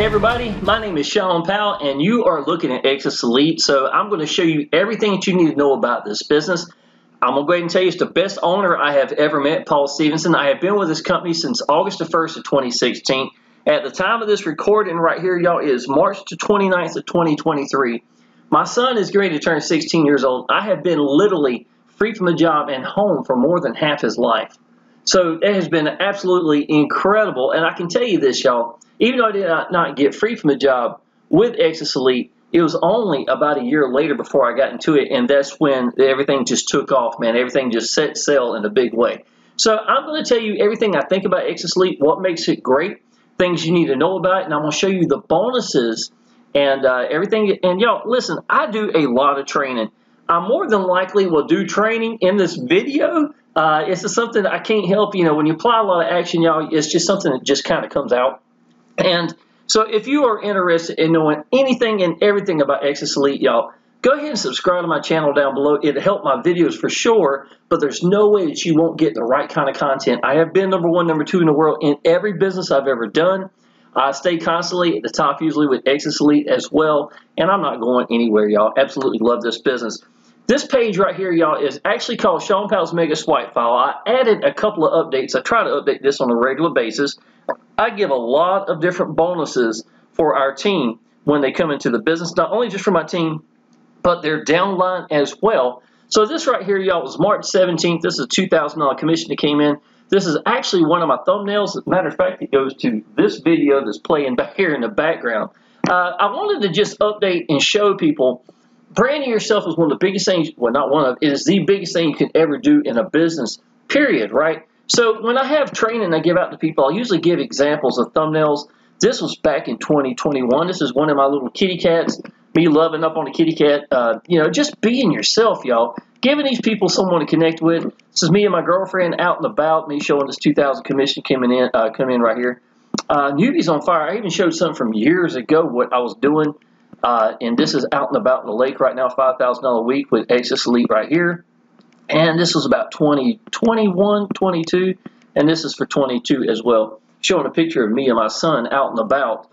everybody, my name is Shawn Powell and you are looking at Exitus Elite. So I'm going to show you everything that you need to know about this business. I'm going to go ahead and tell you it's the best owner I have ever met, Paul Stevenson. I have been with this company since August the 1st of 2016. At the time of this recording right here, y'all, is March the 29th of 2023. My son is going to turn 16 years old. I have been literally free from a job and home for more than half his life. So it has been absolutely incredible. And I can tell you this, y'all, even though I did not get free from a job with Exitus Elite, it was only about a year later before I got into it, and that's when everything just took off, man. Everything just set sail in a big way. So I'm going to tell you everything I think about Exitus Elite, what makes it great, things you need to know about it, and I'm going to show you the bonuses and everything. And y'all, listen, I do a lot of training. I more than likely will do training in this video. It's just something I can't help. You know, when you apply a lot of action, y'all, it's just something that just kind of comes out. And so if you are interested in knowing anything and everything about Exitus Elite, y'all, go ahead and subscribe to my channel down below. It'll help my videos for sure, but there's no way that you won't get the right kind of content. I have been number one, number two in the world in every business I've ever done. I stay constantly at the top, usually with Exitus Elite as well, and I'm not going anywhere, y'all. Absolutely love this business. This page right here, y'all, is actually called Shawn Powell's Mega Swipe File. I added a couple of updates. I try to update this on a regular basis. I give a lot of different bonuses for our team when they come into the business, not only just for my team, but their downline as well. So this right here, y'all, was March 17th. This is a $2,000 commission that came in. This is actually one of my thumbnails. As a matter of fact, it goes to this video that's playing back here in the background. I wanted to just update and show people branding yourself is one of the biggest things, well, not one of, it is the biggest thing you can ever do in a business, period, right? So when I have training I give out to people, I'll usually give examples of thumbnails. This was back in 2021. This is one of my little kitty cats, me loving up on a kitty cat. You know, just being yourself, y'all. Giving these people someone to connect with. This is me and my girlfriend out and about, me showing this 2,000 commission coming in right here. Newbie's on fire. I even showed something from years ago what I was doing. And this is out and about in the lake right now, $5,000 a week with Exitus Elite right here. And this was about 2021, 22, and this is for 22 as well, showing a picture of me and my son out and about.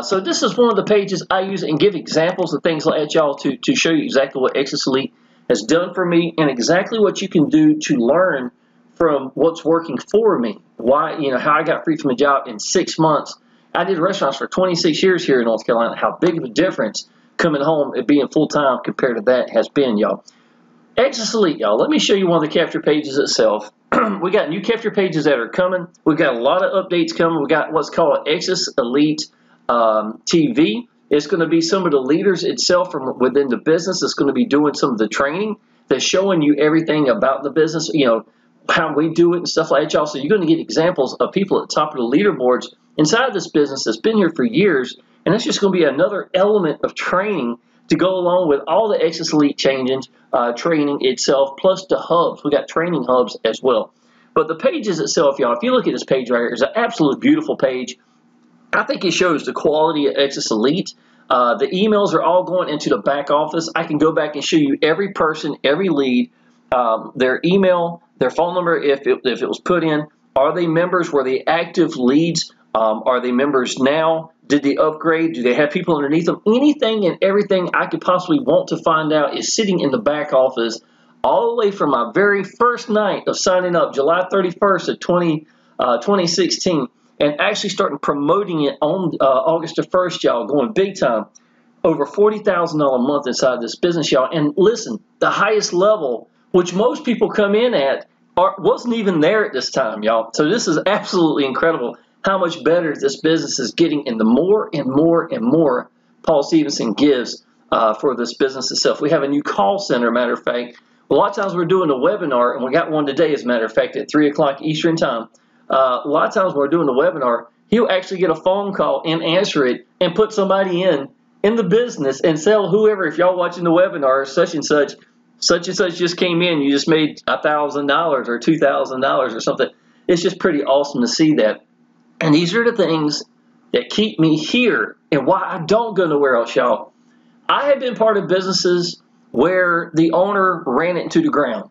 So this is one of the pages I use and give examples of things like that, y'all, to show you exactly what Exitus Elite has done for me and exactly what you can do to learn from what's working for me. Why, you know, how I got free from a job in 6 months. I did restaurants for 26 years here in North Carolina. How big of a difference coming home and being full-time compared to that has been, y'all. Exitus Elite, y'all. Let me show you one of the capture pages itself. We got new capture pages that are coming. We've got a lot of updates coming. We got what's called Exitus Elite TV. It's going to be some of the leaders itself from within the business. It's going to be doing some of the training that's showing you everything about the business, you know, how we do it and stuff like that, y'all. So you're going to get examples of people at the top of the leaderboards inside this business that's been here for years, and that's just going to be another element of training to go along with all the Exitus Elite changes, training itself, plus the hubs. We got training hubs as well. But the pages itself, y'all, if you look at this page right here, it's an absolute beautiful page. I think it shows the quality of Exitus Elite. The emails are all going into the back office. I can go back and show you every person, every lead, their email, their phone number, if it was put in. Are they members? Were they active leads? Are they members now? Did they upgrade? Do they have people underneath them? Anything and everything I could possibly want to find out is sitting in the back office all the way from my very first night of signing up, July 31st of 2016, and actually starting promoting it on August the 1st, y'all, going big time. Over $40,000 a month inside this business, y'all. And listen, the highest level, which most people come in at, wasn't even there at this time, y'all. So this is absolutely incredible how much better this business is getting, and the more and more and more Paul Stevenson gives for this business itself. We have a new call center, matter of fact. A lot of times we're doing a webinar, and we got one today, as a matter of fact, at 3 o'clock Eastern time. A lot of times when we're doing a webinar, he'll actually get a phone call and answer it and put somebody in the business and sell whoever. If y'all watching the webinar, such and such just came in, you just made $1,000 or $2,000 or something. It's just pretty awesome to see that. And these are the things that keep me here and why I don't go nowhere else, y'all. I have been part of businesses where the owner ran it into the ground,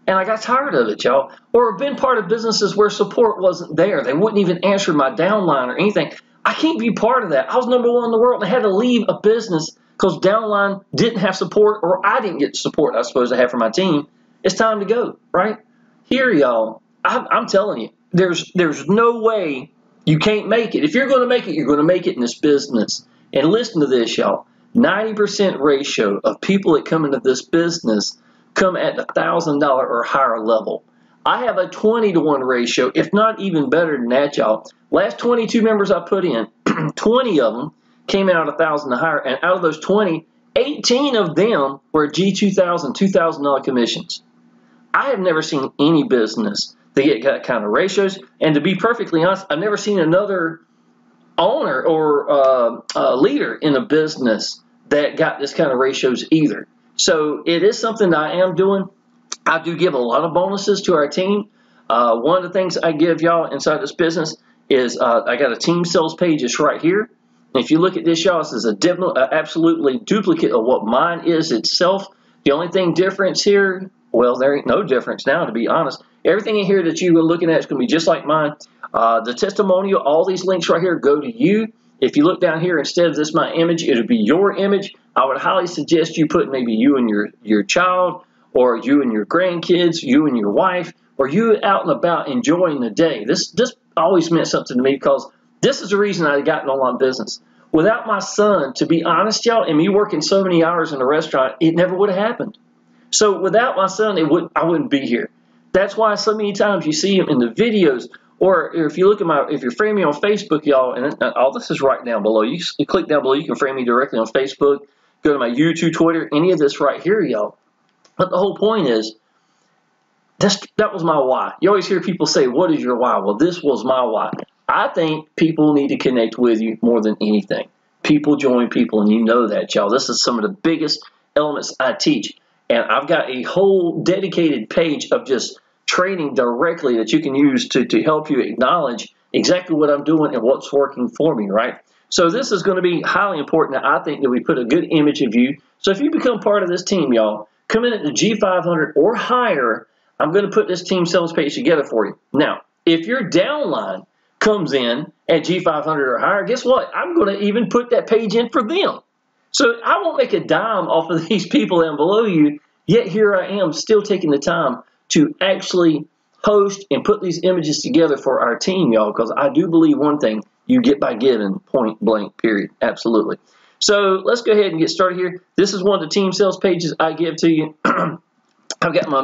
and I got tired of it, y'all. Or been part of businesses where support wasn't there. They wouldn't even answer my downline or anything. I can't be part of that. I was #1 in the world and I had to leave a business because downline didn't have support, or I didn't get the support I was supposed to have for my team. It's time to go, right? Here, y'all, I'm telling you, there's no way you can't make it. If you're going to make it, you're going to make it in this business. And listen to this, y'all. 90% ratio of people that come into this business come at the $1,000 or higher level. I have a 20-to-1 ratio, if not even better than that, y'all. Last 22 members I put in, 20 of them came out $1,000 or higher, and out of those 20, 18 of them were G2000, $2,000 commissions. I have never seen any business that get that kind of ratios, and to be perfectly honest, I've never seen another owner or leader in a business that got this kind of ratios either. So it is something that I am doing. I do give a lot of bonuses to our team. One of the things I give y'all inside this business is I got a team sales page just right here. And if you look at this, y'all, this is absolutely duplicate of what mine is itself. The only thing difference here, well, there ain't no difference now, to be honest. Everything in here that you are looking at is going to be just like mine. The testimonial, all these links right here go to you. If you look down here, instead of this my image, it'll be your image. I would highly suggest you put maybe you and your child, or you and your grandkids, you and your wife, or you out and about enjoying the day. This always meant something to me, because this is the reason I got in online business. Without my son, to be honest, y'all, and me working so many hours in the restaurant, it never would have happened. So without my son, I wouldn't be here. That's why so many times you see him in the videos, or if you look at if you're framing me on Facebook, y'all, and all this is right down below. You click down below, you can frame me directly on Facebook. Go to my YouTube, Twitter, any of this right here, y'all. But the whole point is, that was my why. You always hear people say, what is your why? Well, this was my why. I think people need to connect with you more than anything. People join people, and you know that, y'all. This is some of the biggest elements I teach. And I've got a whole dedicated page of just training directly that you can use to help you acknowledge exactly what I'm doing and what's working for me, right? So this is going to be highly important, I think, that we put a good image of you. So if you become part of this team, y'all, come in at the G500 or higher, I'm going to put this team sales page together for you. Now, if your downline comes in at G500 or higher, guess what? I'm going to even put that page in for them. So I won't make a dime off of these people down below you, yet here I am still taking the time to actually post and put these images together for our team, y'all, because I do believe one thing, you get by giving, point blank, period. Absolutely. So let's go ahead and get started here. This is one of the team sales pages I give to you. I've got my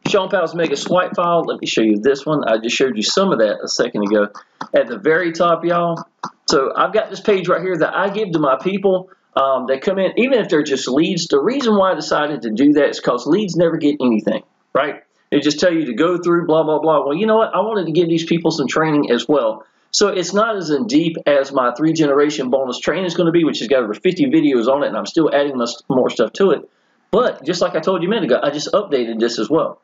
Shawn Powell's mega swipe file. Let me show you this one. I just showed you some of that a second ago. At the very top, y'all. So I've got this page right here that I give to my people that come in, even if they're just leads. The reason why I decided to do that is because leads never get anything, right? They just tell you to go through, blah, blah, blah. Well, you know what? I wanted to give these people some training as well. So it's not as in deep as my 3-generation bonus training is going to be, which has got over 50 videos on it, and I'm still adding more stuff to it. But just like I told you a minute ago, I just updated this as well.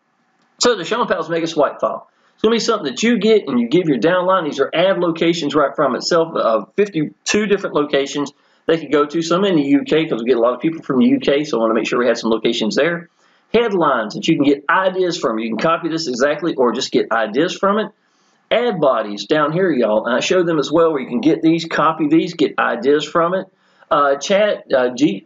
So the Shawn Powell's Mega Swipe File. It's going to be something that you get and you give your downline. These are ad locations right from itself, 52 different locations they could go to. Some in the UK, because we get a lot of people from the UK, so I want to make sure we have some locations there. Headlines that you can get ideas from. You can copy this exactly or just get ideas from it. Ad bodies down here, y'all, and I showed them as well where you can get these, copy these, get ideas from it. GPT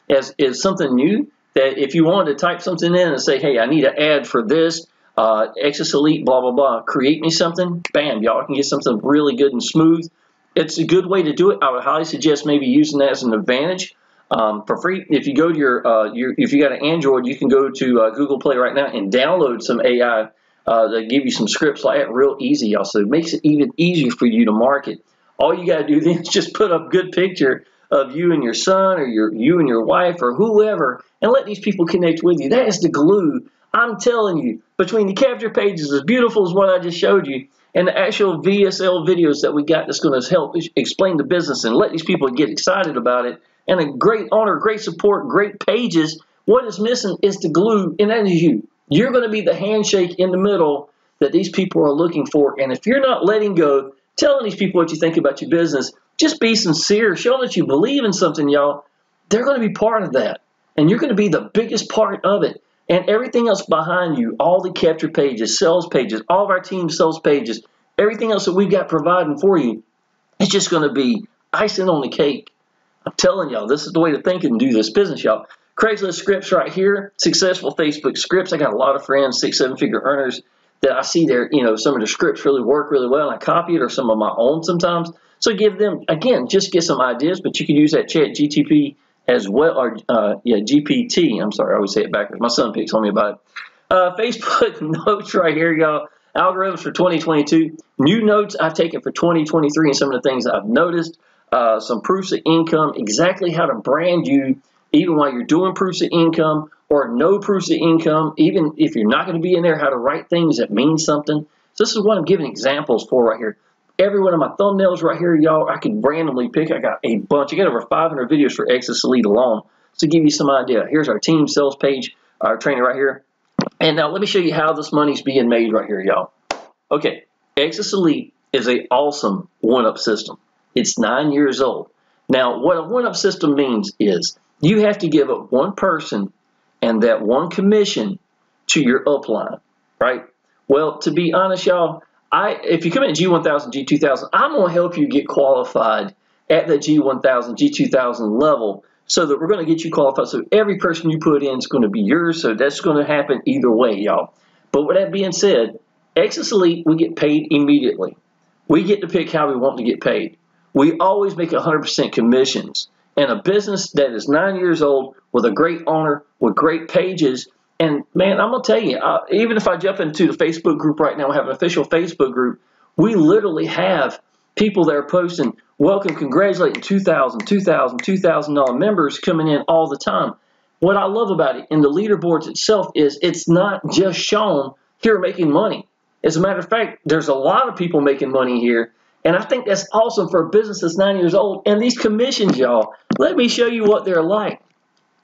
is something new that if you wanted to type something in and say, hey, I need an ad for this, Exitus Elite, blah, blah, blah, create me something, bam, y'all can get something really good and smooth. It's a good way to do it. I would highly suggest maybe using that as an advantage. For free. If you go to if you got an Android, you can go to Google Play right now and download some AI that give you some scripts like that real easy, y'all. So it makes it even easier for you to market. All you got to do then is just put up a good picture of you and your son, or you and your wife, or whoever, and let these people connect with you. That is the glue. I'm telling you, between the capture pages as beautiful as what I just showed you, and the actual VSL videos that we got that's going to help explain the business and let these people get excited about it, and a great owner, great support, great pages, what is missing is the glue, and that is you. You're going to be the handshake in the middle that these people are looking for. And if you're not letting go, telling these people what you think about your business, just be sincere, show that you believe in something, y'all. They're going to be part of that. And you're going to be the biggest part of it. And everything else behind you, all the capture pages, sales pages, all of our team sales pages, Everything else that we've got providing for you is just going to be icing on the cake. I'm telling y'all, this is the way to think and do this business, y'all. Craigslist scripts right here, successful Facebook scripts. I got a lot of friends, 6-7 figure earners, that I see their, some of the scripts really work really well, and I copy it, or some of my own sometimes. So give them, again, just get some ideas, but you can use that chat GTP as well, or GPT. I'm sorry, I always say it backwards. My son picks on me about it. Facebook notes right here, y'all. Algorithms for 2022. New notes I've taken for 2023 and some of the things I've noticed. Some proofs of income, exactly how to brand you, even while you're doing proofs of income or no proofs of income, even if you're not going to be in there, how to write things that mean something. So this is what I'm giving examples for right here. Every one of my thumbnails right here, y'all, I could randomly pick. I got a bunch. I got over 500 videos for Exitus Elite alone. So to give you some idea, here's our team sales page, our training right here. And now let me show you how this money's being made right here, y'all. Okay, Exitus Elite is an awesome one-up system. It's 9 years old. Now, what a one-up system means is you have to give up one person and that one commission to your upline, right? Well, to be honest, y'all, if you come in at G1000, G2000, I'm going to help you get qualified at the G1000, G2000 level so that we're going to get you qualified. So every person you put in is going to be yours. So that's going to happen either way, y'all. But with that being said, Exitus Elite, we get paid immediately. We get to pick how we want to get paid. We always make 100% commissions. And a business that is 9 years old with a great owner, with great pages, and man, I'm going to tell you, even if I jump into the Facebook group right now, we have an official Facebook group, we literally have people that are posting, welcome, congratulating $2,000 members coming in all the time. What I love about it in the leaderboards itself is it's not just Shawn here making money. As a matter of fact, there's a lot of people making money here. And I think that's awesome for a business that's 9 years old. And these commissions, y'all, let me show you what they're like.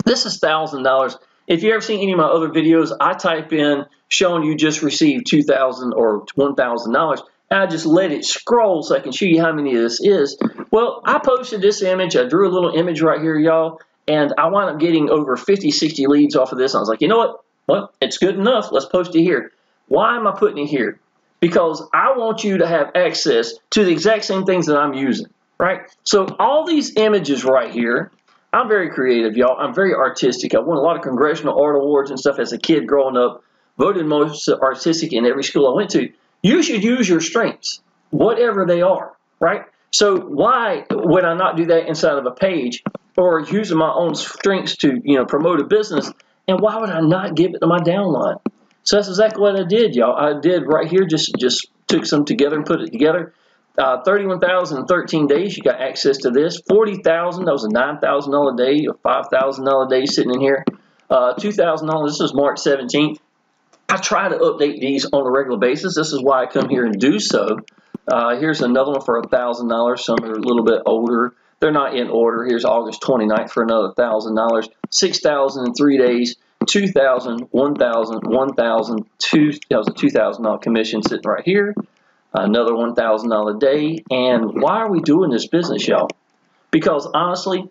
This is $1,000. If you ever seen any of my other videos, I type in, Shawn, you just received $2,000 or $1,000. And I just let it scroll so I can show you how many of this is. Well, I posted this image. I drew a little image right here, y'all. And I wound up getting over 50, 60 leads off of this. And I was like, you know what? Well, it's good enough. Let's post it here. Why am I putting it here? Because I want you to have access to the exact same things that I'm using, right? So all these images right here, I'm very creative, y'all. I'm very artistic. I won a lot of congressional art awards and stuff as a kid growing up, voted most artistic in every school I went to. You should use your strengths, whatever they are, right? So why would I not do that inside of a page or using my own strengths to, promote a business? And why would I not give it to my downline? So that's exactly what I did, y'all. I did right here, just took some together and put it together. 31,000 in 13 days, you got access to this. 40,000, that was a $9,000 a day, or $5,000 a day sitting in here. $2,000, this was March 17th. I try to update these on a regular basis. This is why I come here and do so. Here's another one for $1,000. Some are a little bit older. They're not in order. Here's August 29th for another $1,000. 6,000 in 3 days. 2,000, 1,000, 1,000, that was a $2,000 commission sitting right here. Another $1,000 a day. And why are we doing this business, y'all? Because honestly,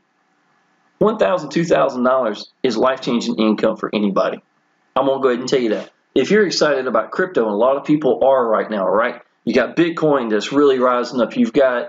$1,000, $2,000 is life-changing income for anybody. I'm going to go ahead and tell you that. If you're excited about crypto, and a lot of people are right now, right? You got Bitcoin that's really rising up. You've got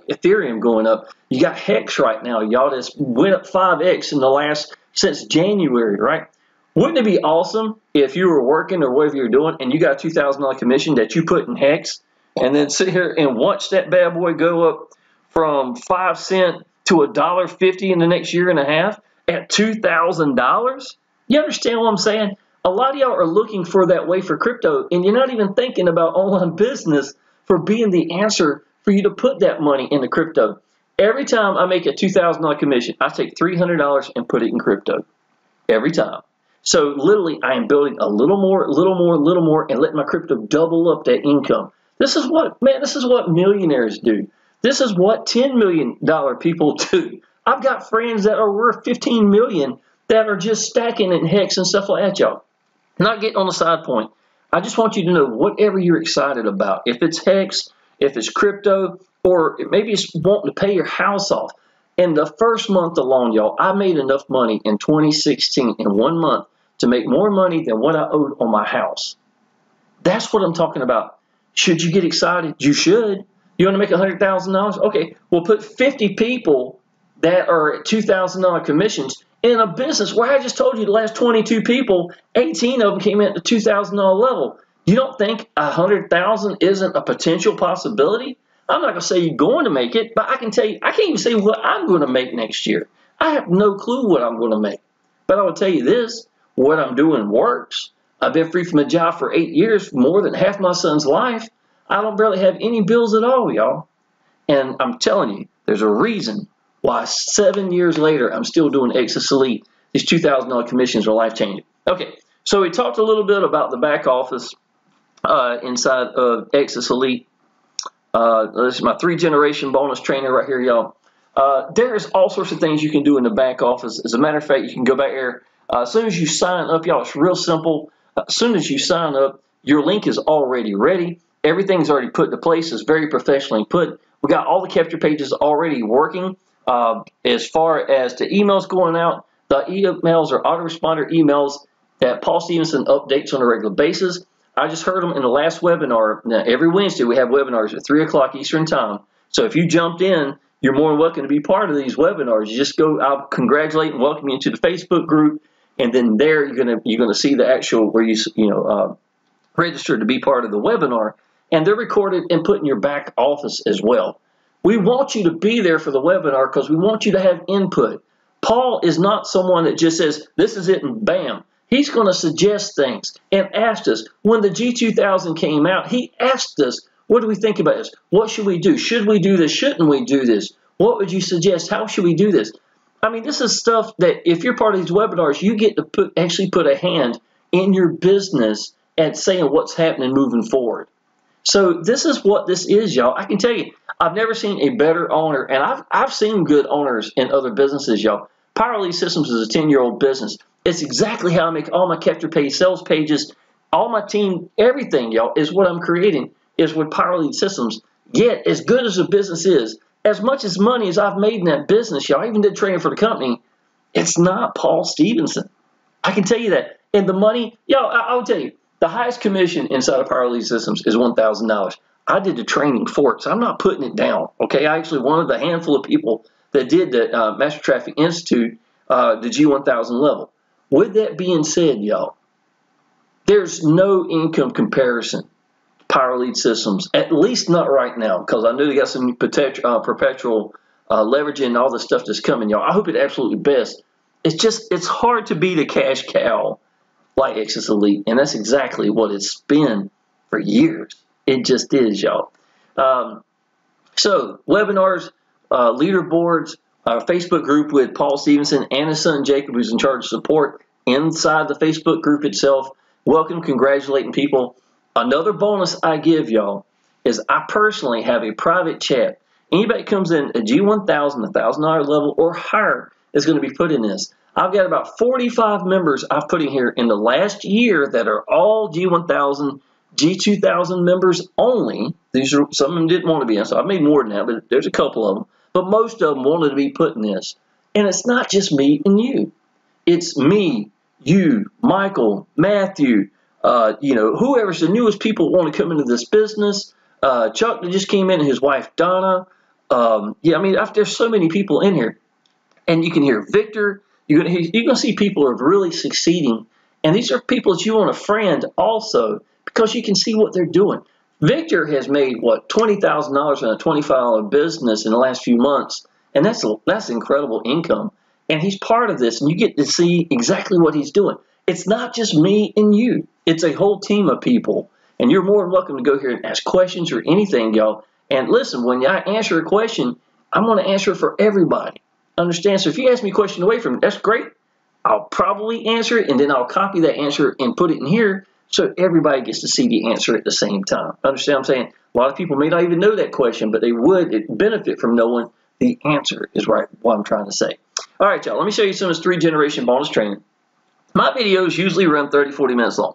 Ethereum going up. You got Hex right now, y'all, that's went up 5x in the since January, right? Wouldn't it be awesome if you were working or whatever you're doing and you got a $2,000 commission that you put in Hex and then sit here and watch that bad boy go up from 5 cents to $1.50 in the next year and a half at $2,000? You understand what I'm saying? A lot of y'all are looking for that way for crypto, and you're not even thinking about online business for being the answer for you to put that money into crypto. Every time I make a $2,000 commission, I take $300 and put it in crypto. Every time. So literally, I am building a little more, and letting my crypto double up that income. This is what millionaires do. This is what $10 million people do. I've got friends that are worth $15 million that are just stacking in Hex and stuff like that, y'all. Not getting on the side point. I just want you to know whatever you're excited about. If it's Hex, if it's crypto, or maybe it's wanting to pay your house off. In the first month alone, y'all, I made enough money in 2016 in 1 month to make more money than what I owed on my house. That's what I'm talking about. Should you get excited? You should. You want to make $100,000? Okay, we'll put 50 people that are at $2,000 commissions in a business where I just told you the last 22 people, 18 of them came in at the $2,000 level. You don't think 100,000 isn't a potential possibility? I'm not going to say you're going to make it, but I can tell you, I can't even say what I'm going to make next year. I have no clue what I'm going to make. But I will tell you this, what I'm doing works. I've been free from a job for 8 years, more than half my son's life. I don't barely have any bills at all, y'all. And I'm telling you, there's a reason why 7 years later, I'm still doing Exitus Elite. These $2,000 commissions are life-changing. Okay, so we talked a little bit about the back office inside of Exitus Elite. This is my 3-generation bonus trainer right here, y'all. There's all sorts of things you can do in the back office. As a matter of fact, you can go back there. As soon as you sign up, y'all, it's real simple. As soon as you sign up, your link is already ready. Everything's already put into place. It's very professionally put. We got all the capture pages already working. As far as the emails going out, the emails are autoresponder emails that Paul Stevenson updates on a regular basis. I just heard them in the last webinar. Now, every Wednesday we have webinars at 3 o'clock Eastern Time. So if you jumped in, you're more than welcome to be part of these webinars. You just go, I'll congratulate and welcome you into the Facebook group, and then there you're gonna see the actual where you register to be part of the webinar, and they're recorded and put in your back office as well. We want you to be there for the webinar because we want you to have input. Paul is not someone that just says, this is it and bam. He's going to suggest things and asked us. When the G2000 came out, he asked us, what do we think about this? What should we do? Should we do this? Shouldn't we do this? What would you suggest? How should we do this? I mean, this is stuff that if you're part of these webinars, you get to actually put a hand in your business at saying what's happening moving forward. So this is what this is, y'all. I can tell you, I've never seen a better owner, and I've seen good owners in other businesses, y'all. Powell Elite Systems is a 10-year-old business. It's exactly how I make all my capture page sales pages, all my team, everything, y'all, is what I'm creating, is with Powell Elite Systems. Yet, as good as the business is, as much as money as I've made in that business, y'all, I even did training for the company, it's not Paul Stevenson. I can tell you that. And the money, y'all, I'll tell you, the highest commission inside of Powell Elite Systems is $1,000. I did the training for it, so I'm not putting it down, okay? I actually one of the handful of people that did the Master Traffic Institute, the G1000 level. With that being said, y'all, there's no income comparison to Powell Elite Systems, at least not right now, because I know they got some perpetual leveraging and all the stuff that's coming, y'all. I hope it absolutely best. It's hard to beat a cash cow like Exitus Elite, and that's exactly what it's been for years. It just is, y'all. So, webinars, leaderboards, Facebook group with Paul Stevenson and his son Jacob, who's in charge of support inside the Facebook group itself. Welcome, congratulating people. Another bonus I give y'all is I personally have a private chat. Anybody comes in at G1000, $1,000 level or higher is going to be put in this. I've got about 45 members I've put in here in the last year that are all G1000, G2000 members only. These are some of them didn't want to be in, so I made more than that, but there's a couple of them. But most of them wanted to be put in this. And it's not just me and you. It's me, you, Michael, Matthew, whoever's the newest people want to come into this business. Chuck that just came in, and his wife Donna. There's so many people in here. And you can hear Victor. You're going to see people are really succeeding. And these are people that you want to friend also because you can see what they're doing. Victor has made, what, $20,000 in a $25 business in the last few months. And that's incredible income. And he's part of this, and you get to see exactly what he's doing. It's not just me and you. It's a whole team of people. And you're more than welcome to go here and ask questions or anything, y'all. And listen, when I answer a question, I'm going to answer it for everybody. Understand? So if you ask me a question away from it, that's great. I'll probably answer it, and then I'll copy that answer and put it in here so everybody gets to see the answer at the same time. Understand what I'm saying? A lot of people may not even know that question, but they would benefit from knowing the answer is right, what I'm trying to say. All right, y'all, let me show you some of this 3-generation bonus training. My videos usually run 30, 40 minutes long.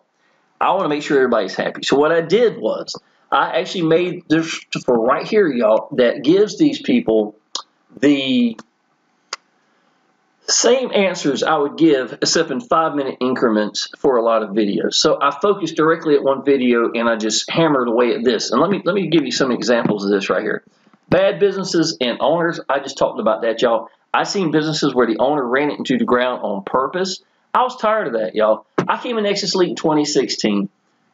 I want to make sure everybody's happy. So what I did was I actually made this for right here, y'all, that gives these people the Same answers I would give, except in 5-minute increments for a lot of videos. So I focused directly at one video and I just hammered away at this. And let me give you some examples of this right here. Bad businesses and owners, I just talked about that, y'all. I seen businesses where the owner ran it into the ground on purpose. I was tired of that, y'all. I came in Exitus Elite in 2016.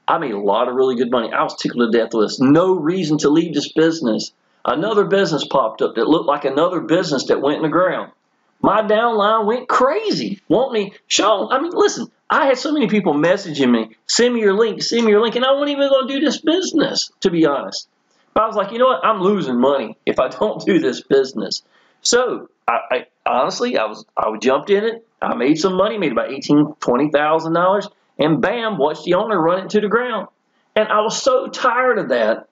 I made a lot of really good money. I was tickled to death with this. No reason to leave this business. Another business popped up that looked like another business that went in the ground. My downline went crazy. Want me, Shawn, I mean, listen, I had so many people messaging me, send me your link, and I wasn't even going to do this business, to be honest. But I was like, you know what, I'm losing money if I don't do this business. So, I honestly, I jumped in it. I made some money, made about $18,000, $20,000, and bam, watched the owner run it to the ground. And I was so tired of that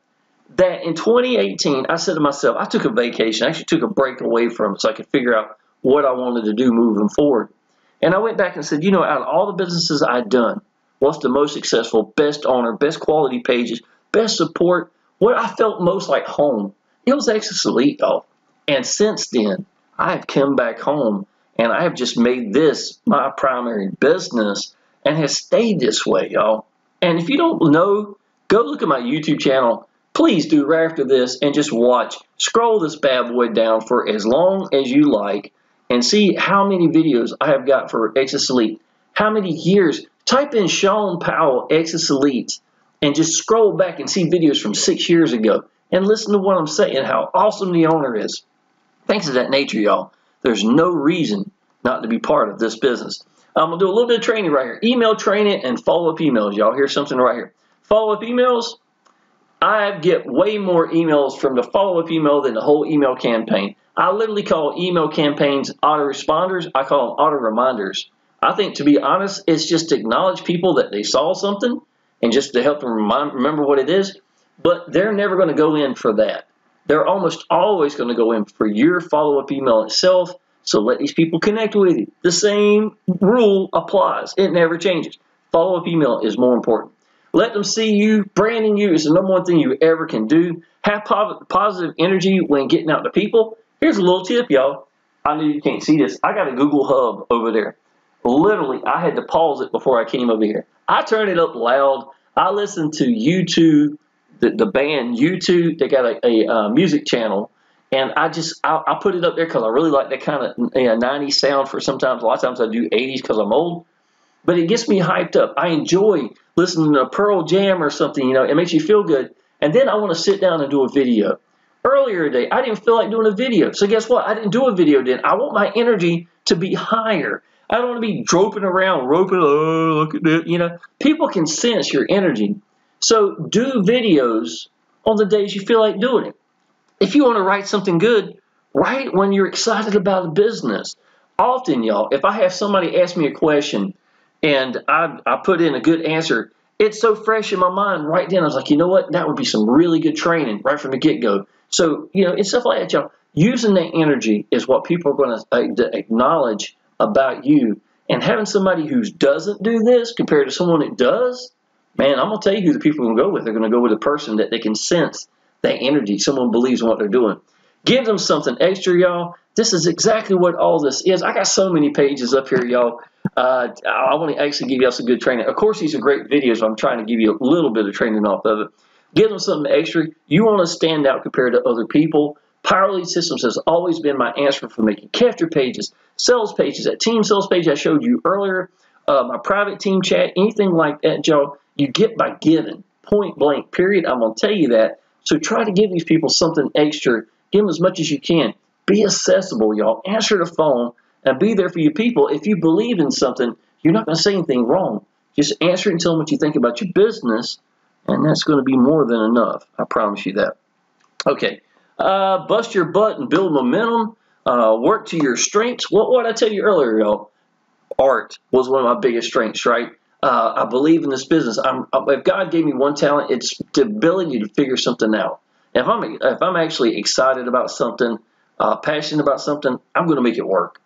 in 2018, I said to myself, I took a vacation. I actually took a break away from it so I could figure out what I wanted to do moving forward. And I went back and said, you know, out of all the businesses I'd done, what's the most successful, best owner, best quality pages, best support, what I felt most like home? It was Exitus Elite, y'all. And since then, I have come back home and I have just made this my primary business and has stayed this way, y'all. And if you don't know, go look at my YouTube channel. Please do right after this and just watch. Scroll this bad boy down for as long as you like and see how many videos I have got for Exitus Elite. How many years. Type in Shawn Powell Exitus Elite and just scroll back and see videos from 6 years ago and listen to what I'm saying, how awesome the owner is. Things of that nature, y'all. There's no reason not to be part of this business. I'm going to do a little bit of training right here. Email training and follow-up emails, y'all. Here's something right here. Follow-up emails. I get way more emails from the follow-up email than the whole email campaign. I literally call email campaigns autoresponders. I call them auto reminders. I think, to be honest, it's just to acknowledge people that they saw something and just to help them remember what it is. But they're never going to go in for that. They're almost always going to go in for your follow-up email itself. So let these people connect with you. The same rule applies. It never changes. Follow-up email is more important. Let them see you. Branding you is the #1 thing you ever can do. Have positive energy when getting out to people. Here's a little tip, y'all. I know you can't see this. I got a Google Hub over there. Literally, I had to pause it before I came over here. I turned it up loud. I listened to YouTube, the band YouTube. They got a music channel. And I put it up there because I really like that kind of 90s sound for sometimes. A lot of times I do 80s because I'm old. But it gets me hyped up. I enjoy listening to Pearl Jam or something, you know. It makes you feel good. And then I want to sit down and do a video. Earlier today, I didn't feel like doing a video. So guess what? I didn't do a video then. I want my energy to be higher. I don't want to be droping around, roping, oh, look at that. You know, people can sense your energy. So do videos on the days you feel like doing it. If you want to write something good, write it when you're excited about a business. Often, y'all, if I have somebody ask me a question and I put in a good answer, it's so fresh in my mind right then. I was like, you know what? That would be some really good training right from the get-go. So, you know, it's stuff like that, y'all. Using that energy is what people are going to acknowledge about you. And having somebody who doesn't do this compared to someone that does, man, I'm going to tell you who the people are going to go with. They're going to go with a person that they can sense that energy. Someone believes in what they're doing. Give them something extra, y'all. This is exactly what all this is. I got so many pages up here, y'all. I want to actually give y'all some good training. Of course, these are great videos. I'm trying to give you a little bit of training off of it. Give them something extra. You want to stand out compared to other people. Power Lead Systems has always been my answer for making capture pages, sales pages, that team sales page I showed you earlier, my private team chat, anything like that, y'all. You get by giving, point blank, period. I'm going to tell you that. So try to give these people something extra. Give them as much as you can. Be accessible, y'all. Answer the phone and be there for your people. If you believe in something, you're not going to say anything wrong. Just answer it and tell them what you think about your business, and that's going to be more than enough. I promise you that. Okay. Bust your butt and build momentum. Work to your strengths. What I tell you earlier, y'all? Art was one of my biggest strengths, right? I believe in this business. If God gave me one talent, it's the ability to figure something out. If I'm actually excited about something, passionate about something, I'm going to make it work.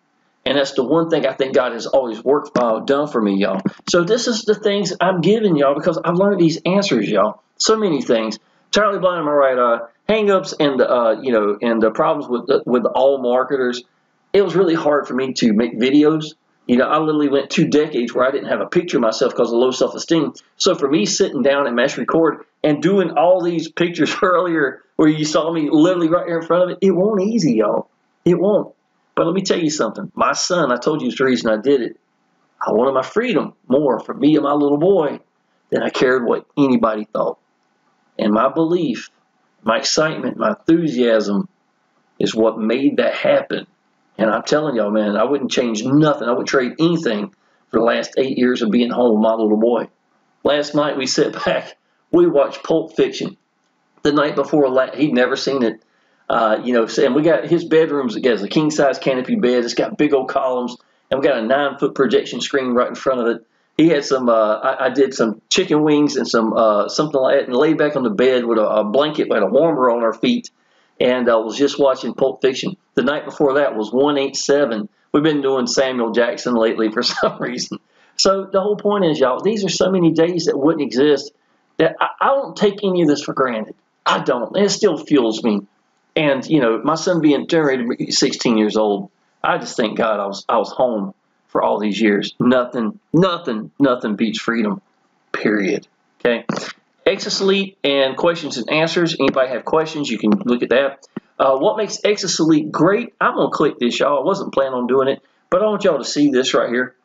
And that's the one thing I think God has always done for me, y'all. So this is the things I'm giving y'all because I've learned these answers, y'all. So many things. Entirely blind, am I right? Hang-ups and and the problems with all marketers. it was really hard for me to make videos. You know, I literally went 2 decades where I didn't have a picture of myself because of low self-esteem. So for me sitting down and mash record and doing all these pictures earlier where you saw me literally right here in front of it, it won't easy, y'all. It won't. But let me tell you something. My son, I told you it's the reason I did it. I wanted my freedom more for me and my little boy than I cared what anybody thought. And my belief, my excitement, my enthusiasm is what made that happen. And I'm telling y'all, man, I wouldn't change nothing. I wouldn't trade anything for the last 8 years of being home with my little boy. Last night we sat back, we watched Pulp Fiction. The night before, he'd never seen it. You know, and we got his bedroom's, it has a king-size canopy bed. It's got big old columns, and we got a 9-foot projection screen right in front of it. He had some, I did some chicken wings and some something like that, and laid back on the bed with a blanket, with a warmer on our feet, and was just watching Pulp Fiction. The night before that was 187. We've been doing Samuel Jackson lately for some reason. So the whole point is, y'all, these are so many days that wouldn't exist that I don't take any of this for granted. I don't. It still fuels me. And, you know, my son being ready 16 years old, I just thank God I was home for all these years. Nothing beats freedom, period. Okay? Exitus Elite and questions and answers. Anybody have questions, you can look at that. What makes Exitus Elite great? I'm going to click this, y'all. I wasn't planning on doing it, but I want y'all to see this right here.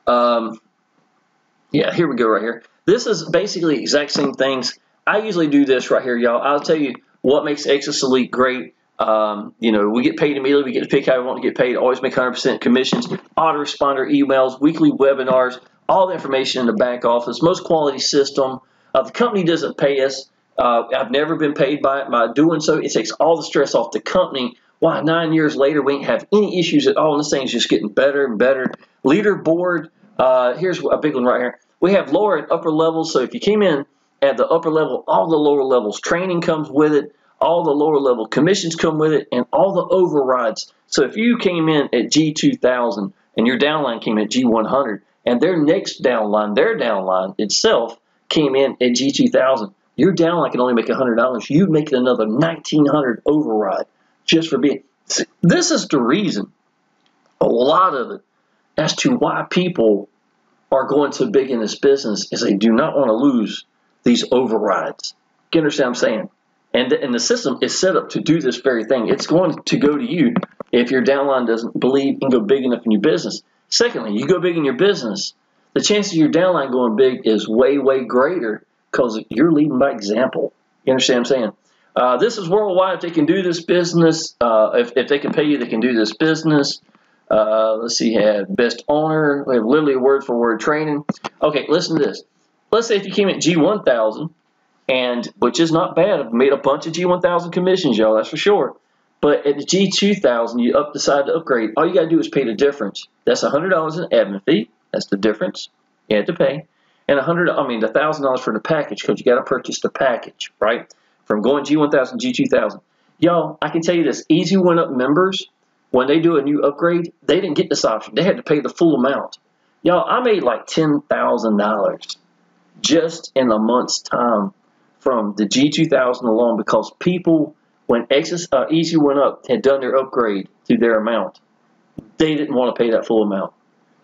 Yeah, here we go right here. This is basically the exact same things. I usually do this right here, y'all. I'll tell you what makes Exitus Elite great. You know, we get paid immediately. We get to pick how we want to get paid. Always make 100% commissions. Autoresponder emails, weekly webinars, all the information in the back office. Most quality system. The company doesn't pay us. I've never been paid by it. By doing so, it takes all the stress off the company. Why 9 years later we ain't have any issues at all. This thing's just getting better and better. Leaderboard. Here's a big one right here. We have lower and upper levels. So if you came in at the upper level, all the lower levels training comes with it. All the lower level commissions come with it, and all the overrides. So if you came in at G2000 and your downline came at G100, and their next downline, their downline itself, came in at G2000, your downline can only make $100. You make another $1,900 override just for being. This is the reason, a lot of it, as to why people are going so big in this business, is they do not want to lose these overrides. You understand what I'm saying? And the system is set up to do this very thing. It's going to go to you if your downline doesn't believe and go big enough in your business. Secondly, you go big in your business, the chance of your downline going big is way, way greater because you're leading by example. You understand what I'm saying? This is worldwide. If they can do this business, if they can pay you, they can do this business. Let's see, have best owner. We have literally word-for-word training. Okay, listen to this. Let's say if you came at G1000, and which is not bad. I've made a bunch of G1000 commissions, y'all, that's for sure. But at the G2000, you decide to upgrade. All you got to do is pay the difference. That's $100 in admin fee. That's the difference you had to pay. And the $1,000 for the package, because you got to purchase the package, right? From going G1000, G2000. Y'all, I can tell you this. Easy One Up members, when they do a new upgrade, they didn't get this option. They had to pay the full amount. Y'all, I made like $10,000 just in a month's time from the G2000 alone, because people, when Easy One Up had done their upgrade to their amount, they didn't want to pay that full amount.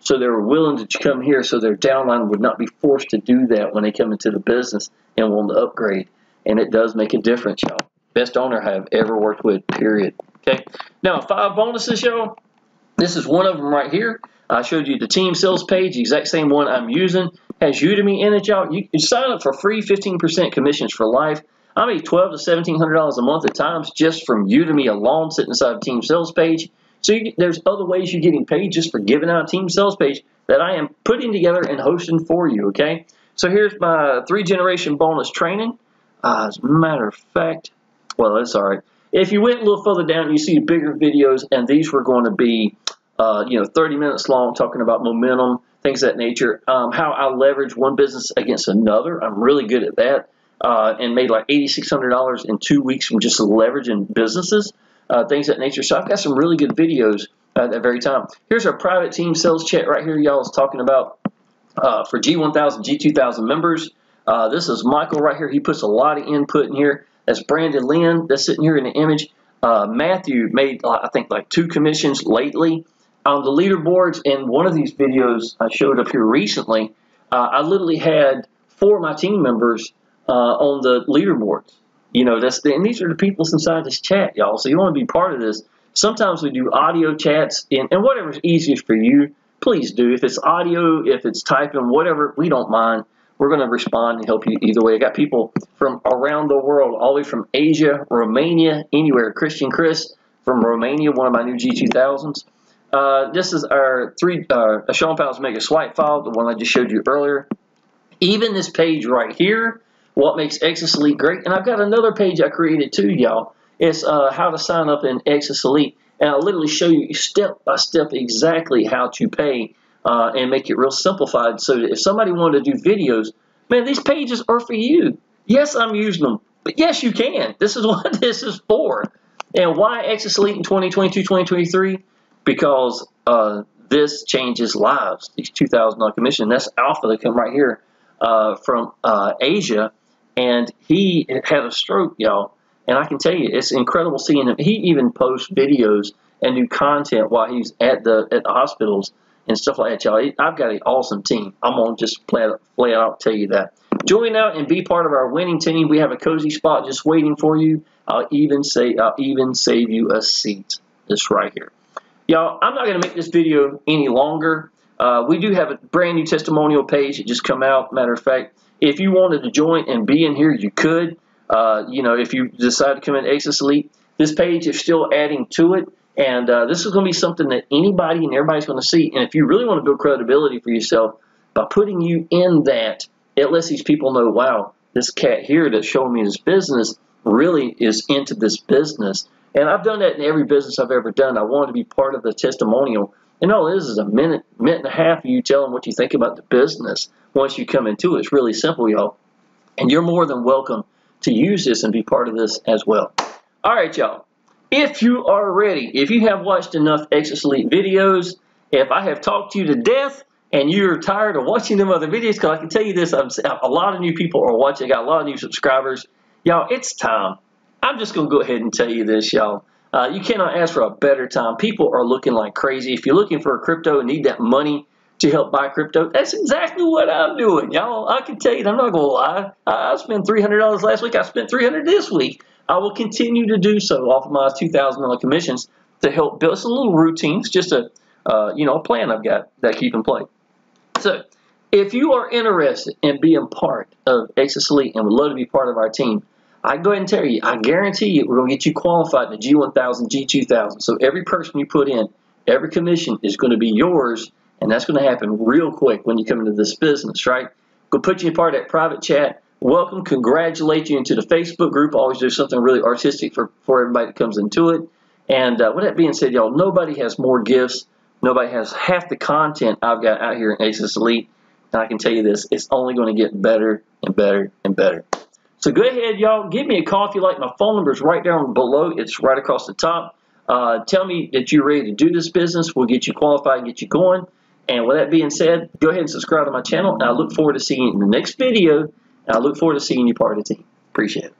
So they were willing to come here so their downline would not be forced to do that when they come into the business and want to upgrade. And it does make a difference, y'all. Best owner I have ever worked with, period. Okay. Now, 5 bonuses, y'all. This is one of them right here. I showed you the team sales page, the exact same one I'm using. Has Udemy in it, y'all. You can sign up for free 15% commissions for life. I made $1,200 to $1,700 a month at times just from Udemy alone, sitting inside a team sales page. So there's other ways you're getting paid just for giving out a team sales page that I am putting together and hosting for you, okay? So here's my 3-generation bonus training. As a matter of fact, well, that's all right. If you went a little further down, you see bigger videos, and these were going to be 30 minutes long, talking about momentum, things of that nature, how I leverage one business against another. I'm really good at that, and made like $8,600 in 2 weeks from just leveraging businesses, things of that nature. So I've got some really good videos at that very time. Here's our private team sales chat right here, y'all, is talking about for G1000, G2000 members. This is Michael right here. He puts a lot of input in here. That's Brandon Lynn. That's sitting here in the image. Matthew made, I think, like 2 commissions lately on the leaderboards. And one of these videos I showed up here recently, I literally had 4 of my team members on the leaderboards. You know, and these are the people inside this chat, y'all. So you want to be part of this. Sometimes we do audio chats, and whatever's easiest for you, please do. If it's audio, if it's typing, whatever, we don't mind. We're going to respond and help you either way. I got people from around the world, all the way from Asia, Romania, anywhere. Christian Chris from Romania, one of my new G2000s. This is our Shawn Powell's Mega Swipe file, the one I just showed you earlier. Even this page right here, what makes Exitus Elite great. And I've got another page I created too, y'all. It's how to sign up in Exitus Elite. And I'll literally show you step by step exactly how to pay and make it real simplified, so that if somebody wanted to do videos, man, these pages are for you. Yes, I'm using them, but yes, you can. This is what this is for. And why Exitus Elite in 2022, 2023? Because this changes lives. These $2,000 commission. That's Alpha that come right here from Asia, and he had a stroke, y'all. And I can tell you, it's incredible seeing him. He even posts videos and do content while he's at the hospitals and stuff like that, y'all. I've got an awesome team. I'm going to just flat out tell you that. Join out and be part of our winning team. We have a cozy spot just waiting for you. I'll even save you a seat. This right here. Y'all, I'm not going to make this video any longer. We do have a brand new testimonial page that just come out. Matter of fact, if you wanted to join and be in here, you could. You know, if you decide to come in Exitus Elite, this page is still adding to it. And this is going to be something that anybody and everybody's going to see. And if you really want to build credibility for yourself, by putting you in that, it lets these people know, wow, this cat here that's showing me this business really is into this business. And I've done that in every business I've ever done. I wanted to be part of the testimonial. And all it is a minute and a half of you telling what you think about the business once you come into it. It's really simple, y'all. And you're more than welcome to use this and be part of this as well. All right, y'all. If you are ready, if you have watched enough Exitus Elite videos, if I have talked to you to death and you're tired of watching them other videos, because I can tell you this, a lot of new people are watching. I got a lot of new subscribers. Y'all, it's time. I'm just going to go ahead and tell you this, y'all. You cannot ask for a better time. People are looking like crazy. If you're looking for a crypto and need that money to help buy crypto, that's exactly what I'm doing, y'all. I can tell you, I'm not going to lie. I spent $300 last week. I spent $300 this week. I will continue to do so off of my $2,000 commissions to help build some little routines, just a plan I've got that I keep in play. So if you are interested in being part of Exitus Elite and would love to be part of our team, I go ahead and tell you, I guarantee you we're going to get you qualified to G1000, G2000. So every person you put in, every commission is going to be yours, and that's going to happen real quick when you come into this business, right? Go put you in part of that private chat. Welcome, congratulate you into the Facebook group. Always do something really artistic for everybody that comes into it. And with that being said, y'all, nobody has more gifts. Nobody has half the content I've got out here in Exitus Elite. And I can tell you this, it's only going to get better and better and better. So go ahead, y'all. Give me a call if you like. My phone number is right down below. It's right across the top. Tell me that you're ready to do this business. We'll get you qualified and get you going. And with that being said, go ahead and subscribe to my channel. And I look forward to seeing you in the next video. And I look forward to seeing you part of the team. Appreciate it.